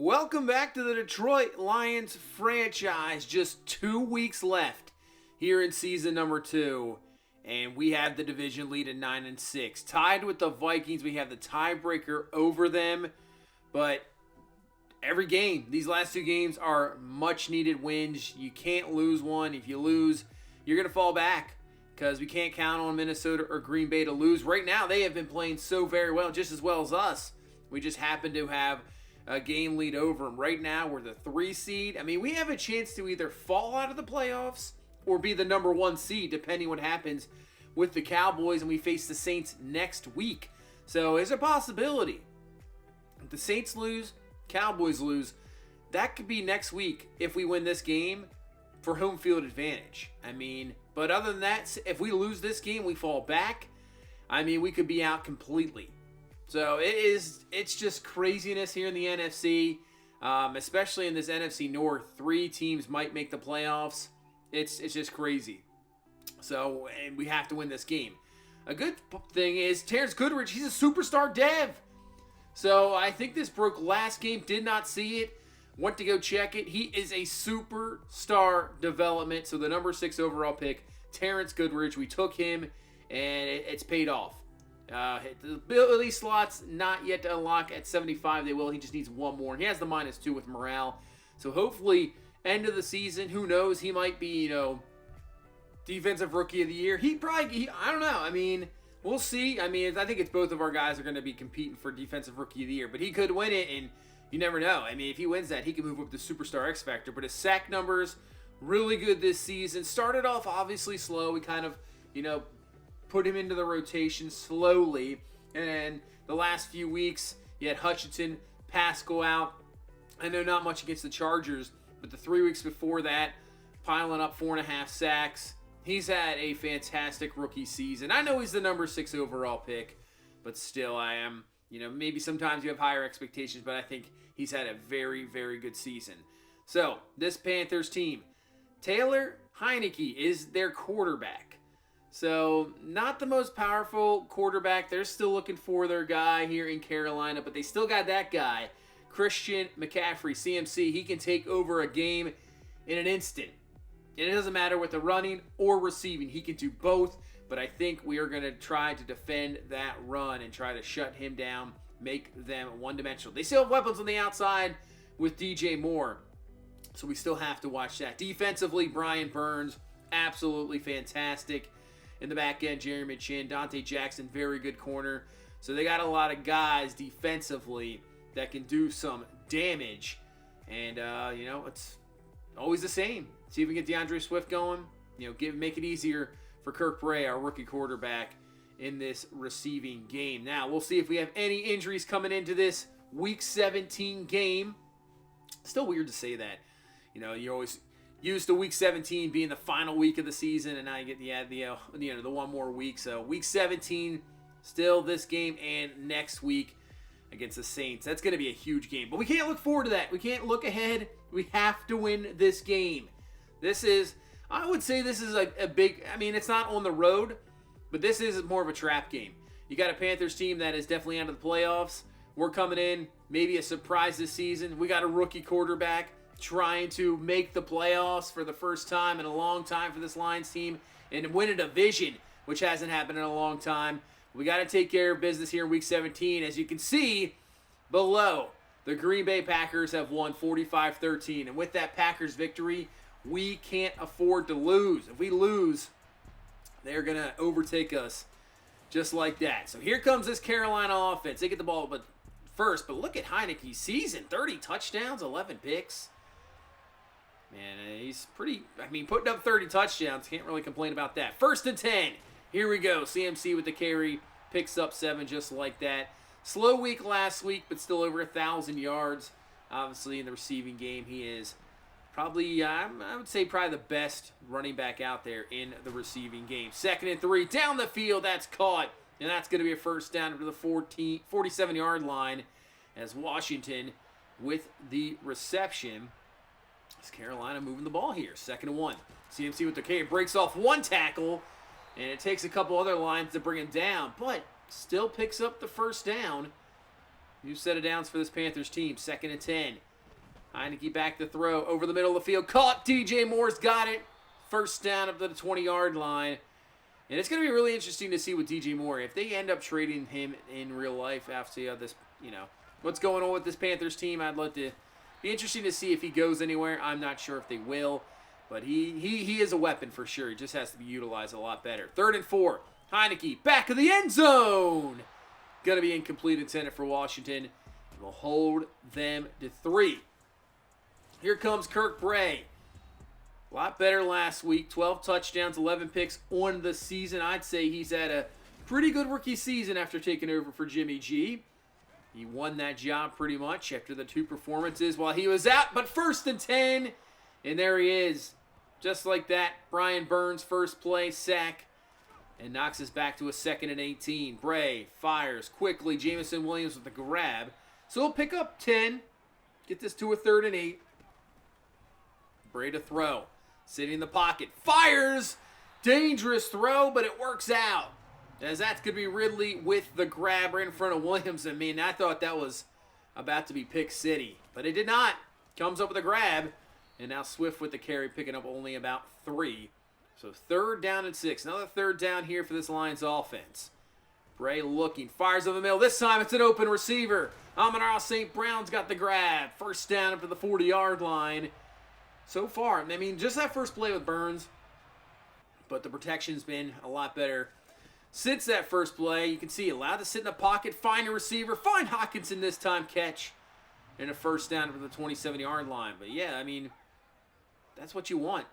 Welcome back to the Detroit Lions franchise. Just 2 weeks left here in season number 2. And we have the division lead at 9-6. Tied with the Vikings, we have the tiebreaker over them. But every game, these last 2 games are much needed wins. You can't lose one. If you lose, you're going to fall back. Because we can't count on Minnesota or Green Bay to lose. Right now, they have been playing so very well, just as well as us. We just happen to have a game lead over them. Right now, we're the 3 seed. I mean, we have a chance to either fall out of the playoffs or be the number 1 seed, depending what happens with the Cowboys, and we face the Saints next week. So, there's a possibility. If the Saints lose, Cowboys lose, that could be next week if we win this game for home field advantage. I mean, but other than that, if we lose this game, we fall back. I mean, we could be out completely. So it's just craziness here in the NFC, especially in this NFC North. 3 teams might make the playoffs. It's just crazy. So, and we have to win this game. A good thing is Terrence Goodrich, he's a superstar dev. So I think this broke last game, did not see it. Went to go check it. He is a superstar development. So the number 6 overall pick, Terrence Goodrich, we took him, and it's paid off. The ability slots not yet to unlock at 75. They will. He just needs 1 more. He has the -2 with morale. So hopefully, end of the season, who knows? He might be, defensive rookie of the year. I don't know. I mean, we'll see. I mean, I think it's both of our guys are going to be competing for defensive rookie of the year. But he could win it, and you never know. I mean, if he wins that, he can move up to superstar X Factor. But his sack numbers, really good this season. Started off obviously slow. We kind of, put him into the rotation slowly. And the last few weeks, you had Hutchinson, Pascal out. I know not much against the Chargers, but the 3 weeks before that, piling up 4.5 sacks. He's had a fantastic rookie season. I know he's the number 6 overall pick, but still I am, maybe sometimes you have higher expectations, but I think he's had a very, very good season. So, this Panthers team, Taylor Heinicke is their quarterback. So, not the most powerful quarterback. They're still looking for their guy here in Carolina, but they still got that guy, Christian McCaffrey, CMC. He can take over a game in an instant. And it doesn't matter with the running or receiving. He can do both, but I think we are going to try to defend that run and try to shut him down, make them one-dimensional. They still have weapons on the outside with DJ Moore, so we still have to watch that. Defensively, Brian Burns, absolutely fantastic. In the back end, Jeremy Chin, Dante Jackson, very good corner. So they got a lot of guys defensively that can do some damage. And, it's always the same. See if we can get DeAndre Swift going. Make it easier for Kirk Bray, our rookie quarterback, in this receiving game. Now, we'll see if we have any injuries coming into this Week 17 game. Still weird to say that. You're always used to Week 17 being the final week of the season, and now you get the 1 more week. So Week 17, still this game and next week against the Saints. That's going to be a huge game. But we can't look forward to that. We can't look ahead. We have to win this game. I would say this is a big, it's not on the road, but this is more of a trap game. You got a Panthers team that is definitely out of the playoffs. We're coming in, maybe a surprise this season. We got a rookie quarterback trying to make the playoffs for the first time in a long time for this Lions team and win a division, which hasn't happened in a long time. We got to take care of business here in Week 17. As you can see below, the Green Bay Packers have won 45-13. And with that Packers victory, we can't afford to lose. If we lose, they're going to overtake us just like that. So here comes this Carolina offense. They get the ball but look at Heinicke's season. 30 touchdowns, 11 picks. Man, he's putting up 30 touchdowns. Can't really complain about that. 1st and 10. Here we go. CMC with the carry. Picks up 7 just like that. Slow week last week, but still over 1,000 yards. Obviously, in the receiving game, he is probably, I would say, probably the best running back out there in the receiving game. 2nd and 3. Down the field. That's caught. And that's going to be a first down to the 47-yard line as Washington with the reception. It's Carolina moving the ball here. 2nd and 1. CMC with the carry. Breaks off 1 tackle, and it takes a couple other lines to bring him down, but still picks up the first down. New set of downs for this Panthers team. 2nd and 10. Heineke back to throw over the middle of the field. Caught. DJ Moore's got it. First down up to the 20-yard line. And it's going to be really interesting to see with DJ Moore. If they end up trading him in real life after this, what's going on with this Panthers team, I'd love to be interesting to see if he goes anywhere. I'm not sure if they will. But he is a weapon for sure. He just has to be utilized a lot better. 3rd and 4. Heineke back of the end zone. Going to be incomplete intended for Washington. Will hold them to 3. Here comes Kirk Bray. A lot better last week. 12 touchdowns, 11 picks on the season. I'd say he's had a pretty good rookie season after taking over for Jimmy G. He won that job pretty much after the 2 performances while he was out. But 1st and 10. And there he is. Just like that, Brian Burns' first play, sack, and knocks us back to a 2nd and 18. Bray fires quickly. Jameson Williams with the grab. So he'll pick up 10. Get this to a 3rd and 8. Bray to throw. Sitting in the pocket. Fires! Dangerous throw, but it works out. As that's going to be Ridley with the grab right in front of Williams. I mean, I thought that was about to be Pick City. But it did not. Comes up with a grab. And now Swift with the carry, picking up only about 3. So 3rd down and 6. Another 3rd down here for this Lions offense. Bray looking. Fires over the middle. This time it's an open receiver. Amon-Ra St. Brown's got the grab. 1st down up to the 40-yard line. So far, I mean, just that first play with Burns. But the protection's been a lot better since that first play. You can see allowed to sit in the pocket. Find a receiver. Find Hockenson this time. Catch. And a 1st down up to the 27-yard line. But yeah, I mean, that's what you want.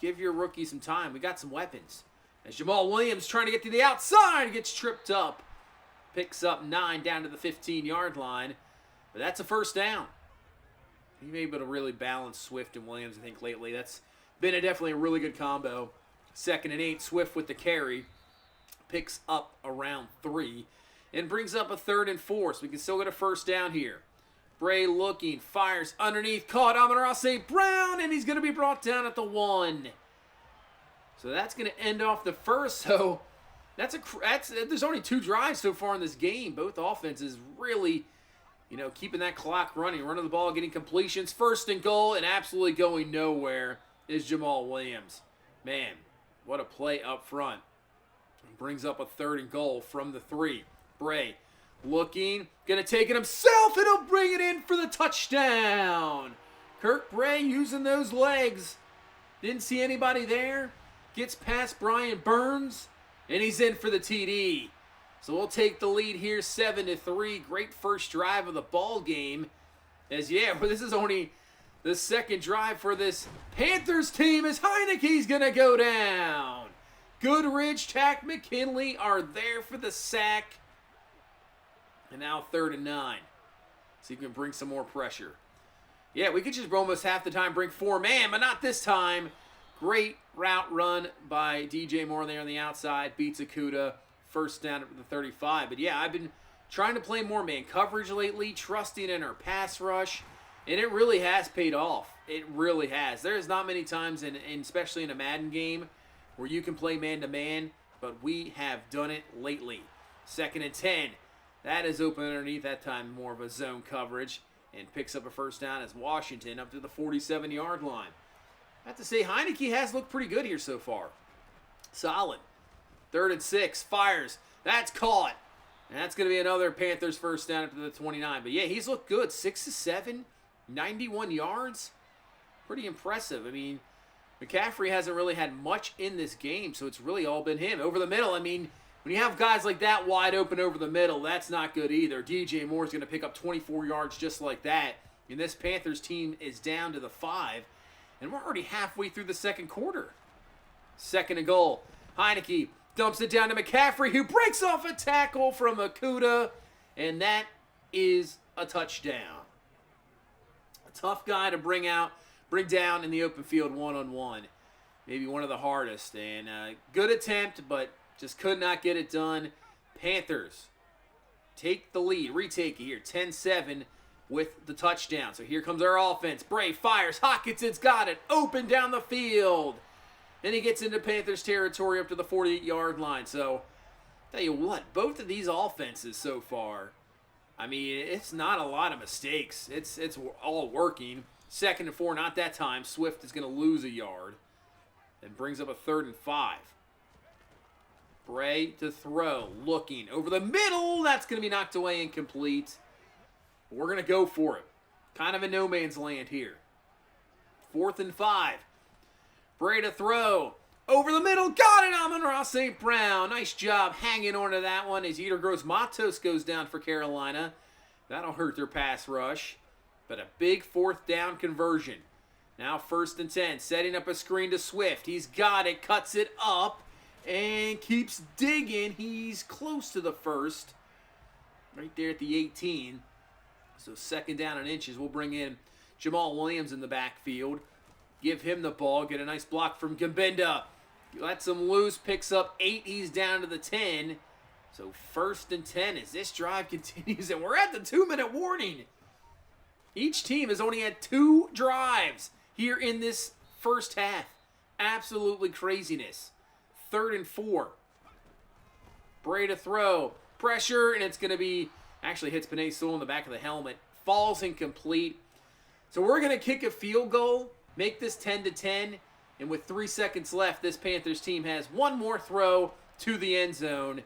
Give your rookie some time. We got some weapons. As Jamal Williams trying to get to the outside, gets tripped up. Picks up 9 down to the 15-yard line. But that's a 1st down. He's been able to really balance Swift and Williams, I think, lately. That's been definitely a really good combo. 2nd and 8, Swift with the carry. Picks up around 3. And brings up a 3rd and 4, so we can still get a 1st down here. Bray looking, fires underneath, caught Amon-Ra St. Brown, and he's going to be brought down at the 1. So that's going to end off the first. So there's only 2 drives so far in this game. Both offenses really, keeping that clock running the ball, getting completions. 1st and goal, and absolutely going nowhere is Jamal Williams. Man, what a play up front. Brings up a 3rd and goal from the 3. Bray looking, gonna take it himself, and he'll bring it in for the touchdown. Kirk Bray using those legs. Didn't see anybody there. Gets past Brian Burns, and he's in for the TD. So we'll take the lead here, 7-3. Great first drive of the ball game. This is only the 2nd drive for this Panthers team as Heineke's gonna go down. Goodrich, Tack, McKinley are there for the sack. And now 3rd and 9. So you can bring some more pressure. Yeah, we could just almost half the time bring 4-man, but not this time. Great route run by DJ Moore there on the outside. Beats Okuda. 1st down at the 35. But yeah, I've been trying to play more man coverage lately, trusting in our pass rush. And it really has paid off. It really has. There's not many times, especially in a Madden game, where you can play man-to-man. But we have done it lately. 2nd and 10. That is open underneath, that time more of a zone coverage, and picks up a 1st down as Washington up to the 47-yard line. I have to say, Heineke has looked pretty good here so far. Solid. 3rd and 6, fires. That's caught. And that's going to be another Panthers 1st down up to the 29. But yeah, he's looked good. 6-7, 91 yards. Pretty impressive. I mean, McCaffrey hasn't really had much in this game, so it's really all been him. Over the middle, I mean, when you have guys like that wide open over the middle, that's not good either. DJ Moore's going to pick up 24 yards just like that. And this Panthers team is down to the 5. And we're already halfway through the 2nd quarter. 2nd and goal. Heineke dumps it down to McCaffrey, who breaks off a tackle from Okuda. And that is a touchdown. A tough guy to bring down in the open field one-on-one. Maybe one of the hardest. And good attempt, but just could not get it done. Panthers take the lead. Retake it here. 10-7 with the touchdown. So here comes our offense. Bray fires. Hawkinson's got it. Open down the field. And he gets into Panthers territory up to the 48-yard line. So, tell you what, both of these offenses so far, I mean, it's not a lot of mistakes. It's all working. 2nd and 4, not that time. Swift is going to lose a yard and brings up a 3rd and 5. Bray to throw, looking over the middle. That's going to be knocked away, incomplete. We're going to go for it. Kind of a no man's land here. 4th and 5. Bray to throw. Over the middle. Got it, Amon-Ra St. Brown. Nice job hanging on to that one as Yetur Gross-Matos goes down for Carolina. That'll hurt their pass rush. But a big 4th down conversion. Now 1st and 10. Setting up a screen to Swift. He's got it. Cuts it up. And keeps digging. He's close to the 1st. Right there at the 18. So 2nd down and inches. We'll bring in Jamal Williams in the backfield. Give him the ball. Get a nice block from Gambenda. Lets him loose. Picks up 8. He's down to the 10. So 1st and 10 as this drive continues. And we're at the 2-minute warning. Each team has only had 2 drives here in this first half. Absolutely craziness. 3rd and 4. Bray to throw. Pressure. And it's going to be... Actually hits Panay Sewell in the back of the helmet. Falls incomplete. So we're going to kick a field goal. Make this 10-10, and with 3 seconds left, this Panthers team has one more throw to the end zone.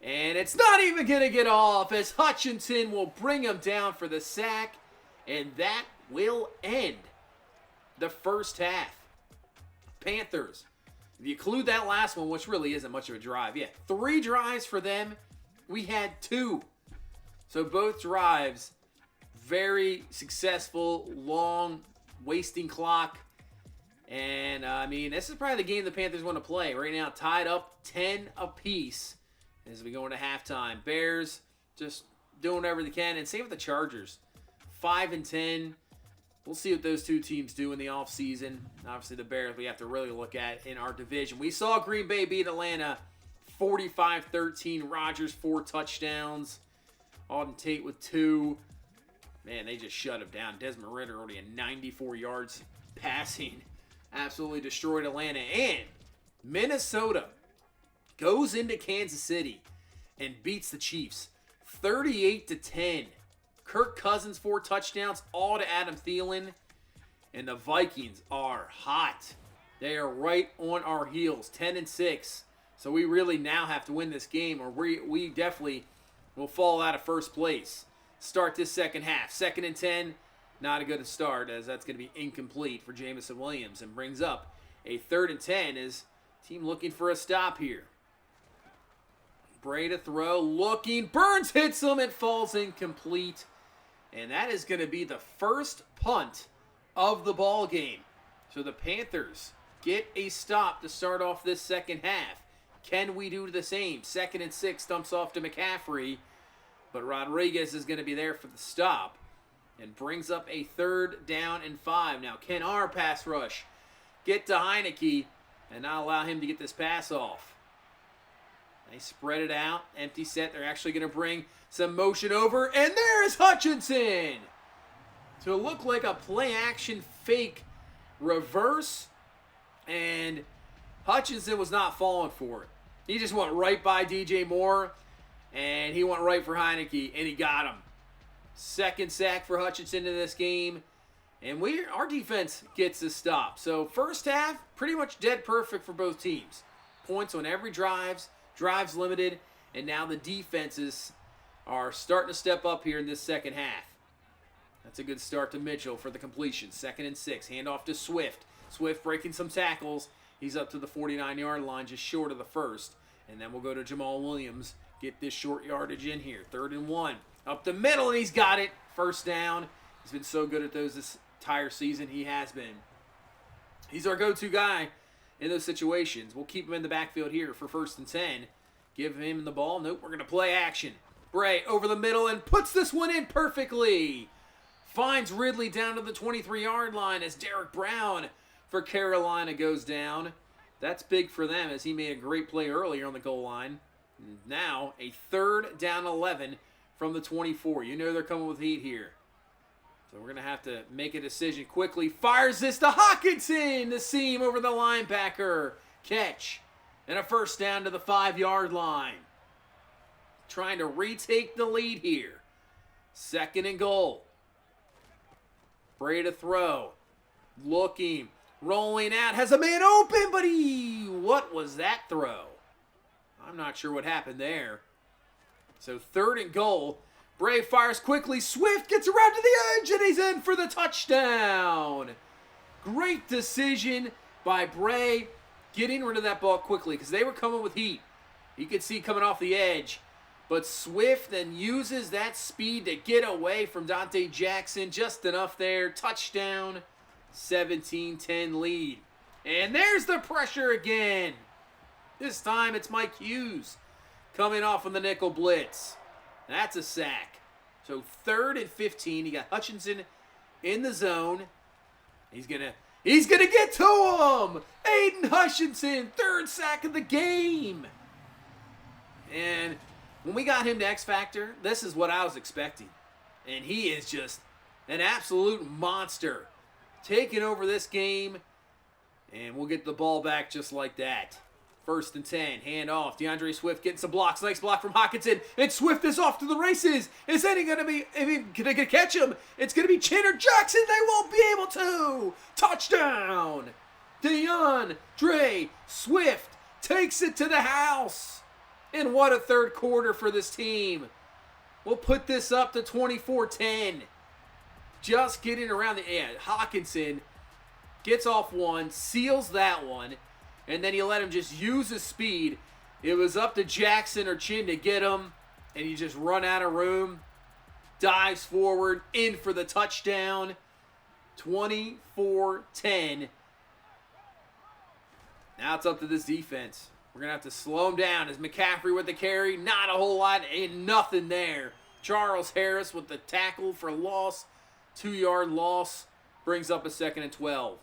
And it's not even going to get off as Hutchinson will bring him down for the sack, and that will end the first half. Panthers, if you include that last one, which really isn't much of a drive, 3 drives for them. We had 2. So both drives, very successful, long, wasting clock. And, I mean, this is probably the game the Panthers want to play. Right now, tied up 10 apiece as we go into halftime. Bears just doing whatever they can. And same with the Chargers. 5-10. We'll see what those 2 teams do in the offseason. Obviously, the Bears we have to really look at in our division. We saw Green Bay beat Atlanta 45-13. Rodgers 4 touchdowns. Auden Tate with 2. Man, they just shut him down. Desmond Ridder already at 94 yards passing. Absolutely destroyed Atlanta. And Minnesota goes into Kansas City and beats the Chiefs 38-10. Kirk Cousins 4 touchdowns, all to Adam Thielen. And the Vikings are hot. They are right on our heels, 10-6. So we really now have to win this game, or we definitely will fall out of first place. Start this second half. 2nd and 10, not a good start as that's going to be incomplete for Jamison Williams and brings up a 3rd and 10 as team looking for a stop here. Bray to throw, looking, Burns hits him, it falls incomplete. And that is going to be the first punt of the ball game. So the Panthers get a stop to start off this second half. Can we do the same? 2nd and 6, dumps off to McCaffrey. But Rodriguez is going to be there for the stop and brings up a 3rd down and 5. Now, can our pass rush get to Heineke and not allow him to get this pass off? They spread it out. Empty set. They're actually going to bring some motion over. And there's Hutchinson to look like a play-action fake reverse. And Hutchinson was not falling for it. He just went right by DJ Moore. And he went right for Heineke, and he got him. 2nd sack for Hutchinson in this game. And our defense gets a stop. So first half, pretty much dead perfect for both teams. Points on every drives limited, and now the defenses are starting to step up here in this second half. That's a good start to Mitchell for the completion. 2nd and 6, handoff to Swift. Swift breaking some tackles. He's up to the 49-yard line, just short of the 1st. And then we'll go to Jamal Williams. Get this short yardage in here. 3rd and 1. Up the middle, and he's got it. 1st down. He's been so good at those this entire season. He has been. He's our go-to guy in those situations. We'll keep him in the backfield here for 1st and 10. Give him the ball. Nope, we're going to play action. Bray over the middle and puts this one in perfectly. Finds Ridley down to the 23-yard line as Derek Brown for Carolina goes down. That's big for them as he made a great play earlier on the goal line. Now a 3rd down 11 from the 24. You know they're coming with heat here. So we're going to have to make a decision quickly. Fires this to Hockenson. The seam over the linebacker. Catch. And a 1st down to the 5-yard line. Trying to retake the lead here. 2nd and goal. Bray to throw. Looking. Rolling out. Has a man open, but what was that throw? I'm not sure what happened there. So 3rd and goal. Bray fires quickly. Swift gets around to the edge, and he's in for the touchdown. Great decision by Bray getting rid of that ball quickly because they were coming with heat. You could see coming off the edge. But Swift then uses that speed to get away from Dante Jackson. Just enough there. Touchdown. 17-10 lead. And there's the pressure again. This time it's Mike Hughes coming off on the nickel blitz. That's a sack. So 3rd and 15. You got Hutchinson in the zone. He's gonna get to him. Aiden Hutchinson, 3rd sack of the game. And when we got him to X Factor, this is what I was expecting. And he is just an absolute monster. Taking over this game. And we'll get the ball back just like that. 1st and 10. Hand off. DeAndre Swift getting some blocks. Nice block from Hockenson. And Swift is off to the races. Is any going to be going to catch him? It's going to be Chin or Jackson. They won't be able to. Touchdown. DeAndre Swift takes it to the house. And what a 3rd quarter for this team. We'll put this up to 24-10. Just getting around the end. Hockenson gets off one, seals that one, and then you let him just use his speed. It was up to Jackson or Chin to get him, and you just run out of room. Dives forward, in for the touchdown. 24-10. Now it's up to this defense. We're going to have to slow him down. As McCaffrey with the carry, not a whole lot, ain't nothing there. Charles Harris with the tackle for loss. 2-yard loss. Brings up a 2nd and 12.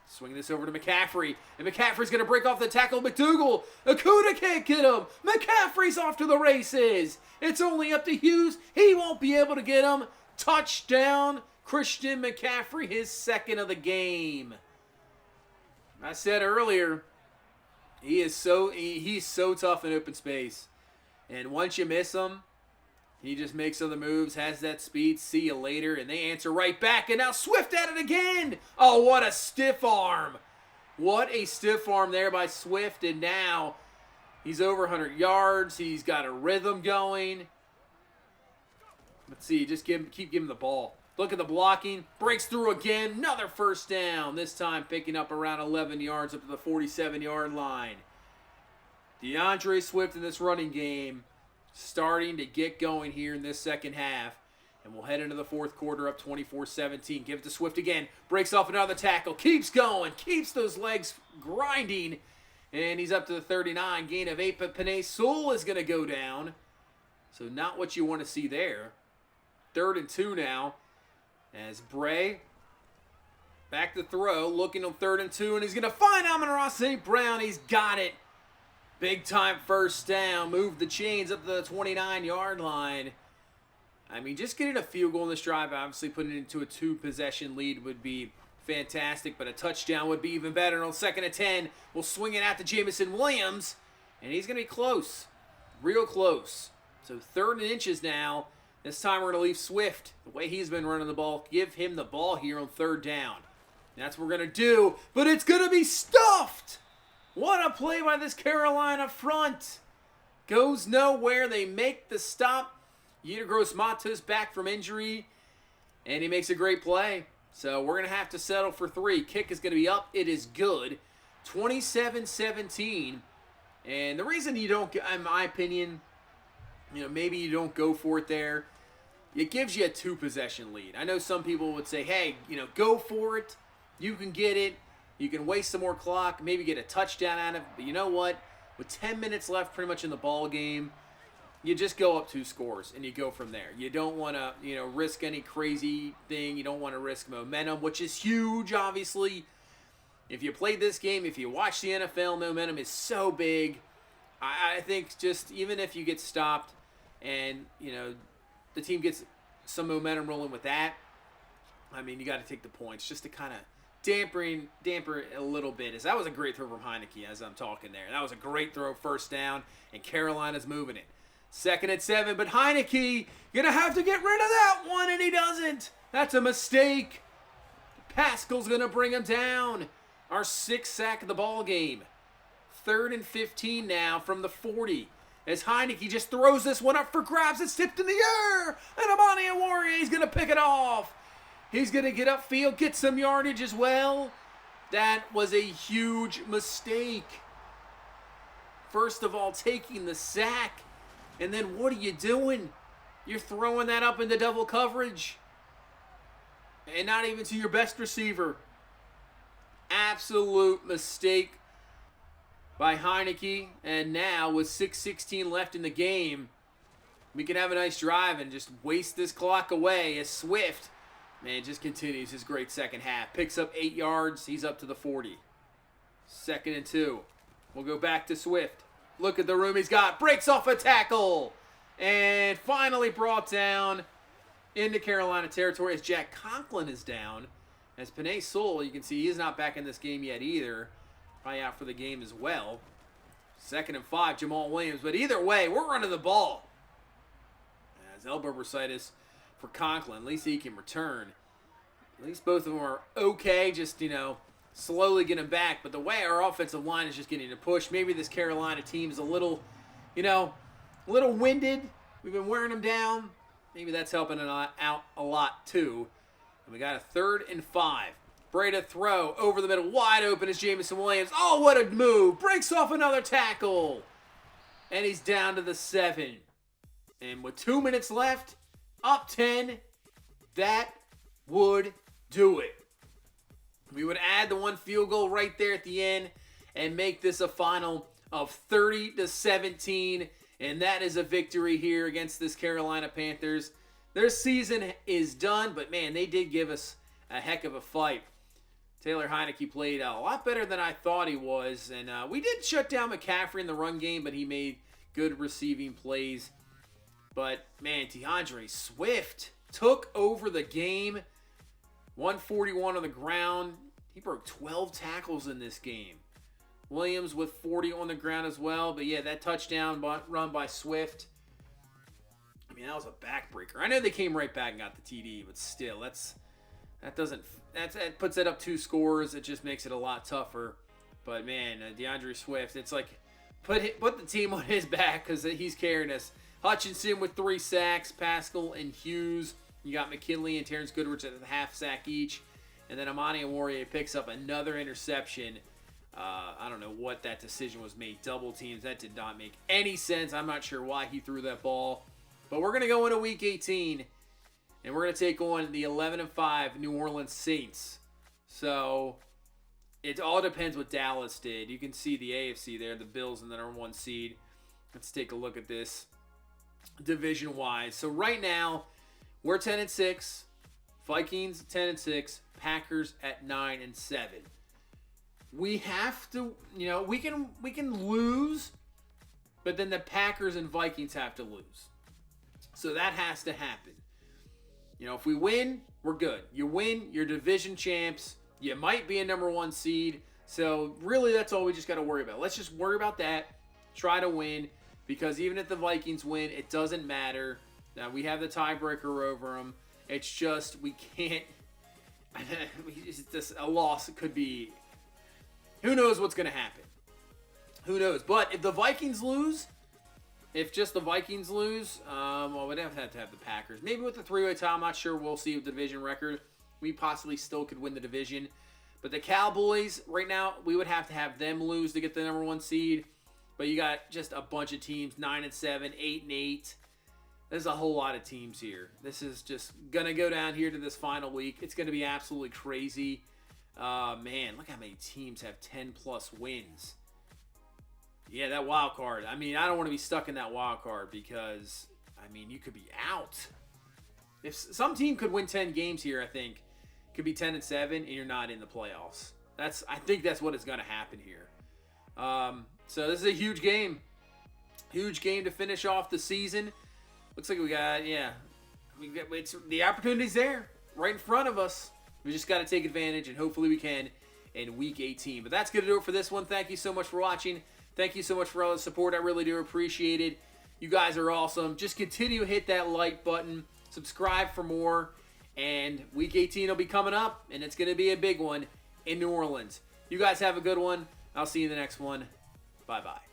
Swing this over to McCaffrey. And McCaffrey's going to break off the tackle. McDougal. Akuda can't get him. McCaffrey's off to the races. It's only up to Hughes. He won't be able to get him. Touchdown. Christian McCaffrey, his 2nd of the game. I said earlier, he's so tough in open space. And once you miss him, he just makes other moves, has that speed, see you later, and they answer right back, and now Swift at it again! Oh, what a stiff arm! What a stiff arm there by Swift, and now he's over 100 yards, he's got a rhythm going. Let's see, just keep giving him the ball. Look at the blocking, breaks through again, another 1st down, this time picking up around 11 yards up to the 47-yard line. DeAndre Swift in this running game starting to get going here in this 2nd half. And we'll head into the 4th quarter up 24-17. Give it to Swift again. Breaks off another tackle. Keeps going. Keeps those legs grinding. And he's up to the 39. Gain of 8. But Penei Sewell is going to go down. So not what you want to see there. 3rd and 2 now. As Bray back to throw. Looking on 3rd and 2. And he's going to find Amon-Ra St. Brown. He's got it. Big time 1st down. Move the chains up to the 29-yard line. I mean, just getting a field goal in this drive, obviously putting it into a 2-possession lead would be fantastic, but a touchdown would be even better. And on 2nd and 10, we'll swing it out to Jamison Williams, and he's going to be close. Real close. So 3rd and inches now. This time we're going to leave Swift, the way he's been running the ball, give him the ball here on 3rd down. That's what we're going to do, but it's going to be stuffed. What a play by this Carolina front. Goes nowhere. They make the stop. Yetur Gross-Matos back from injury, and he makes a great play. So we're going to have to settle for 3. Kick is going to be up. It is good. 27-17. And the reason you don't, in my opinion, maybe you don't go for it there, it gives you a 2-possession lead. I know some people would say, hey, go for it. You can get it. You can waste some more clock, maybe get a touchdown out of it. But you know what? With 10 minutes left pretty much in the ball game, you just go up 2 scores and you go from there. You don't want to, risk any crazy thing. You don't want to risk momentum, which is huge, obviously. If you play this game, if you watch the NFL, momentum is so big. I think just even if you get stopped and, the team gets some momentum rolling with that, I mean, you got to take the points just to kind of damper it a little bit. As that was a great throw from Heineke as I'm talking there. That was a great throw, 1st down, and Carolina's moving it. 2nd and 7, but Heineke gonna have to get rid of that one, and he doesn't. That's a mistake. Pascal's gonna bring him down. Our 6th sack of the ball game. 3rd and 15 now from the 40. As Heineke just throws this one up for grabs. It's tipped in the air. And Amani Oruwariye is gonna pick it off. He's gonna get upfield, get some yardage as well. That was a huge mistake. First of all, taking the sack. And then what are you doing? You're throwing that up into double coverage. And not even to your best receiver. Absolute mistake by Heineke. And now with 6:16 left in the game, we can have a nice drive and just waste this clock away as Swift, man, just continues his great second half. Picks up 8 yards. He's up to the 40. 2nd and 2. We'll go back to Swift. Look at the room he's got. Breaks off a tackle. And finally brought down into Carolina territory as Jack Conklin is down. As Penei Sewell, you can see he's not back in this game yet either. Probably out for the game as well. 2nd and 5, Jamal Williams. But either way, we're running the ball. As elbow bursitis for Conklin. At least he can return. At least both of them are okay. Just, slowly getting back. But the way our offensive line is just getting to push. Maybe this Carolina team is a little, a little winded. We've been wearing them down. Maybe that's helping out a lot too. And we got a 3rd and 5. Breda throw over the middle. Wide open is Jameson Williams. Oh, what a move. Breaks off another tackle. And he's down to the 7. And with 2 minutes left, up 10, that would do it. We would add the 1 field goal right there at the end and make this a final of 30-17. And that is a victory here against this Carolina Panthers. Their season is done, but man, they did give us a heck of a fight. Taylor Heineke played a lot better than I thought he was. And we did shut down McCaffrey in the run game, but he made good receiving plays. But man, DeAndre Swift took over the game. 141 on the ground. He broke 12 tackles in this game. Williams with 40 on the ground as well. But yeah, that touchdown run by Swift, I mean, that was a backbreaker. I know they came right back and got the TD, but still, that puts it up 2 scores. It just makes it a lot tougher. But man, DeAndre Swift, it's like put the team on his back because he's carrying us. Hutchinson with 3 sacks, Pascal and Hughes. You got McKinley and Terrence Goodrich at a half sack each. And then Amani Oruwariye picks up another interception. I don't know what that decision was made. Double teams. That did not make any sense. I'm not sure why he threw that ball. But we're going to go into Week 18. And we're going to take on the 11-5 New Orleans Saints. So it all depends what Dallas did. You can see the AFC there. The Bills and the number 1 seed. Let's take a look at this division-wise. So right now, we're 10-6. Vikings 10-6. Packers at 9-7. We have to, we can lose, but then the Packers and Vikings have to lose. So that has to happen. If we win, we're good. You win, you're division champs. You might be a number 1 seed. So really, that's all we just got to worry about. Let's just worry about that. Try to win, because even if the Vikings win, it doesn't matter. Now, we have the tiebreaker over them. It's just we can't. It's just a loss. It could be. Who knows what's going to happen? Who knows? But if the Vikings lose, if just the Vikings lose, we'd have to have the Packers. Maybe with the 3-way tie, I'm not sure. We'll see with the division record. We possibly still could win the division. But the Cowboys, right now, we would have to have them lose to get the number 1 seed. But you got just a bunch of teams, 9-7, 8-8. There's a whole lot of teams here. This is just going to go down here to this final week. It's going to be absolutely crazy. Man, look how many teams have 10-plus wins. Yeah, that wild card. I mean, I don't want to be stuck in that wild card because, you could be out. If some team could win 10 games here, I think, could be 10-7, and you're not in the playoffs. I think that's what is going to happen here. So this is a huge game. Huge game to finish off the season. Looks like we got the opportunity's there right in front of us. We just got to take advantage, and hopefully we can in Week 18. But that's going to do it for this one. Thank you so much for watching. Thank you so much for all the support. I really do appreciate it. You guys are awesome. Just continue to hit that like button. Subscribe for more. And Week 18 will be coming up, and it's going to be a big one in New Orleans. You guys have a good one. I'll see you in the next one. Bye-bye.